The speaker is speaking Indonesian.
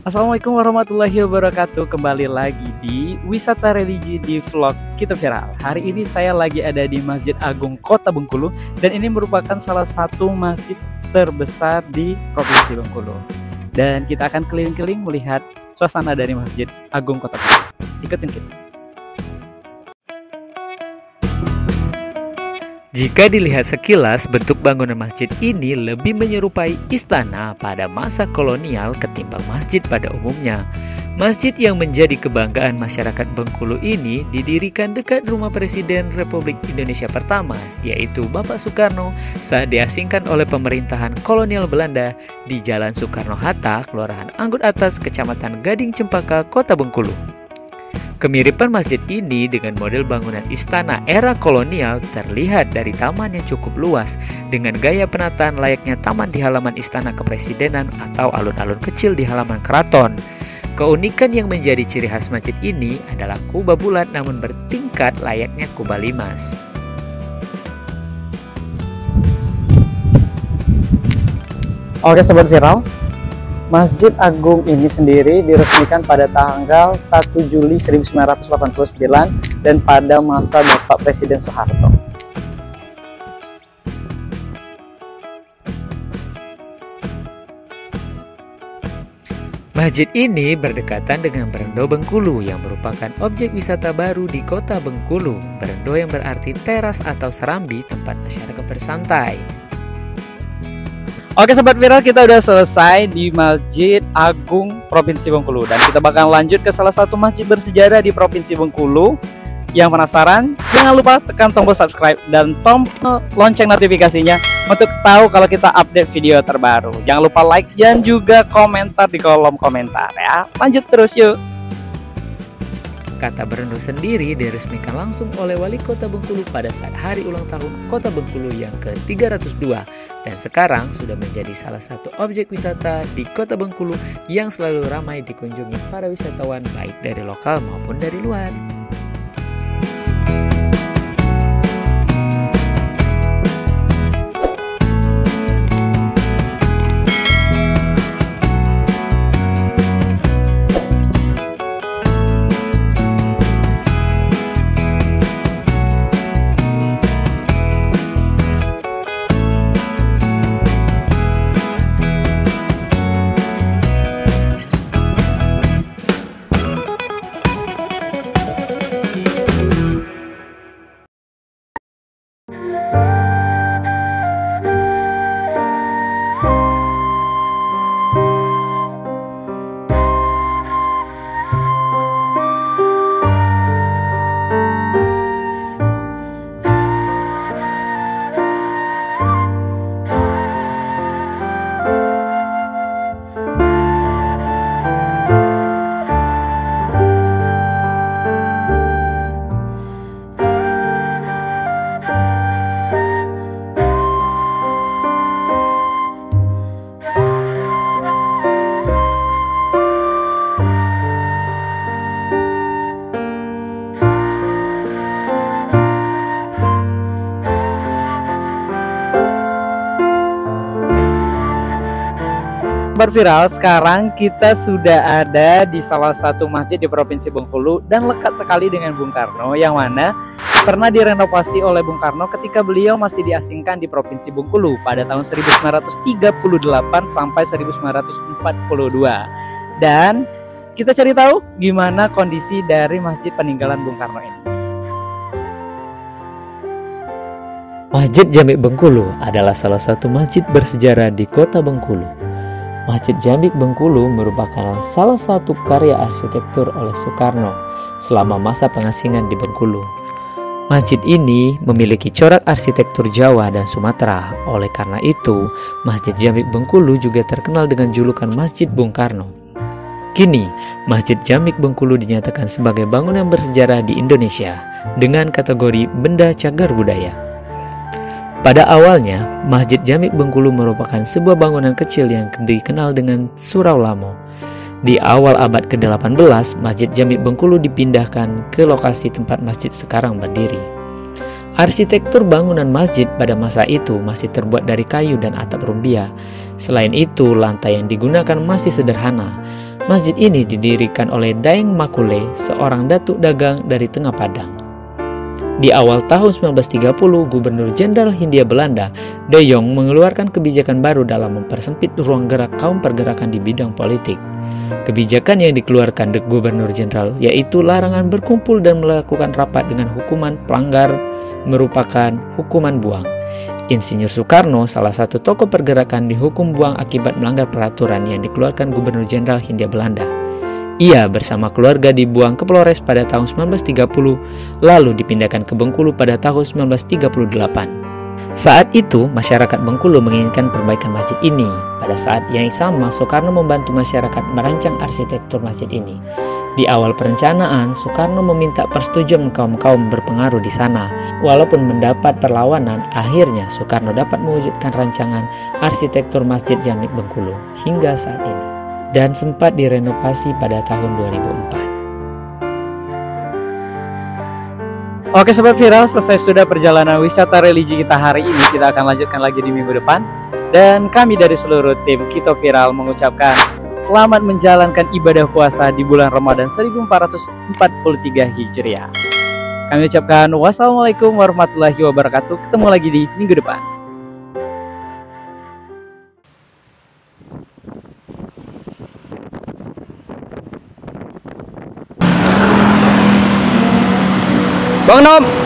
Assalamualaikum warahmatullahi wabarakatuh. Kembali lagi di Wisata Religi di vlog Kita Viral. Hari ini saya lagi ada di Masjid Agung Kota Bengkulu, dan ini merupakan salah satu masjid terbesar di Provinsi Bengkulu. Dan kita akan keliling-keliling melihat suasana dari Masjid Agung Kota Bengkulu. Ikutin kita. Jika dilihat sekilas, bentuk bangunan masjid ini lebih menyerupai istana pada masa kolonial ketimbang masjid pada umumnya. Masjid yang menjadi kebanggaan masyarakat Bengkulu ini didirikan dekat rumah Presiden Republik Indonesia pertama, yaitu Bapak Soekarno, saat diasingkan oleh pemerintahan kolonial Belanda di Jalan Soekarno-Hatta, Kelurahan Anggut Atas, Kecamatan Gading Cempaka, Kota Bengkulu. Kemiripan masjid ini dengan model bangunan istana era kolonial terlihat dari taman yang cukup luas dengan gaya penataan layaknya taman di halaman istana kepresidenan atau alun-alun kecil di halaman keraton. Keunikan yang menjadi ciri khas masjid ini adalah kubah bulat namun bertingkat layaknya kubah limas. Oke Sobat Viral, Masjid Agung ini sendiri diresmikan pada tanggal 1 Juli 1989 dan pada masa Bapak Presiden Soeharto. Masjid ini berdekatan dengan Berendo Bengkulu yang merupakan objek wisata baru di Kota Bengkulu. Berendo yang berarti teras atau serambi tempat masyarakat bersantai. Oke Sobat Viral, kita udah selesai di Masjid Agung Provinsi Bengkulu, dan kita bakal lanjut ke salah satu masjid bersejarah di Provinsi Bengkulu. Yang penasaran, jangan lupa tekan tombol subscribe dan tombol lonceng notifikasinya untuk tahu kalau kita update video terbaru. Jangan lupa like dan juga komentar di kolom komentar ya. Lanjut terus yuk. Kata Berendo sendiri diresmikan langsung oleh Wali Kota Bengkulu pada saat hari ulang tahun Kota Bengkulu yang ke-302, dan sekarang sudah menjadi salah satu objek wisata di Kota Bengkulu yang selalu ramai dikunjungi para wisatawan baik dari lokal maupun dari luar. Viral, sekarang kita sudah ada di salah satu masjid di Provinsi Bengkulu dan lekat sekali dengan Bung Karno, yang mana pernah direnovasi oleh Bung Karno ketika beliau masih diasingkan di Provinsi Bengkulu pada tahun 1938 sampai 1942. Dan kita cari tahu gimana kondisi dari masjid peninggalan Bung Karno ini. Masjid Jamik Bengkulu adalah salah satu masjid bersejarah di Kota Bengkulu. Masjid Jamik Bengkulu merupakan salah satu karya arsitektur oleh Soekarno selama masa pengasingan di Bengkulu. Masjid ini memiliki corak arsitektur Jawa dan Sumatera. Oleh karena itu, Masjid Jamik Bengkulu juga terkenal dengan julukan Masjid Bung Karno. Kini, Masjid Jamik Bengkulu dinyatakan sebagai bangunan bersejarah di Indonesia dengan kategori Benda Cagar Budaya. Pada awalnya, Masjid Jamik Bengkulu merupakan sebuah bangunan kecil yang dikenal dengan Surau Lamo. Di awal abad ke-18, Masjid Jamik Bengkulu dipindahkan ke lokasi tempat masjid sekarang berdiri. Arsitektur bangunan masjid pada masa itu masih terbuat dari kayu dan atap rumbia. Selain itu, lantai yang digunakan masih sederhana. Masjid ini didirikan oleh Daeng Makule, seorang datuk dagang dari Tengah Padang. Di awal tahun 1930, Gubernur Jenderal Hindia Belanda, De Jong, mengeluarkan kebijakan baru dalam mempersempit ruang gerak kaum pergerakan di bidang politik. Kebijakan yang dikeluarkan Gubernur Jenderal yaitu larangan berkumpul dan melakukan rapat dengan hukuman pelanggar merupakan hukuman buang. Insinyur Soekarno, salah satu tokoh pergerakan, dihukum buang akibat melanggar peraturan yang dikeluarkan Gubernur Jenderal Hindia Belanda. Ia bersama keluarga dibuang ke Flores pada tahun 1930, lalu dipindahkan ke Bengkulu pada tahun 1938. Saat itu, masyarakat Bengkulu menginginkan perbaikan masjid ini. Pada saat yang sama, Soekarno membantu masyarakat merancang arsitektur masjid ini. Di awal perencanaan, Soekarno meminta persetujuan kaum-kaum berpengaruh di sana. Walaupun mendapat perlawanan, akhirnya Soekarno dapat mewujudkan rancangan arsitektur Masjid Jami' Bengkulu hingga saat ini, dan sempat direnovasi pada tahun 2004. Oke Sobat Viral, selesai sudah perjalanan wisata religi kita hari ini. Kita akan lanjutkan lagi di minggu depan. Dan kami dari seluruh tim Kito Viral mengucapkan selamat menjalankan ibadah puasa di bulan Ramadan 1443 Hijriah. Kami ucapkan wassalamualaikum warahmatullahi wabarakatuh. Ketemu lagi di minggu depan. Bang Nom.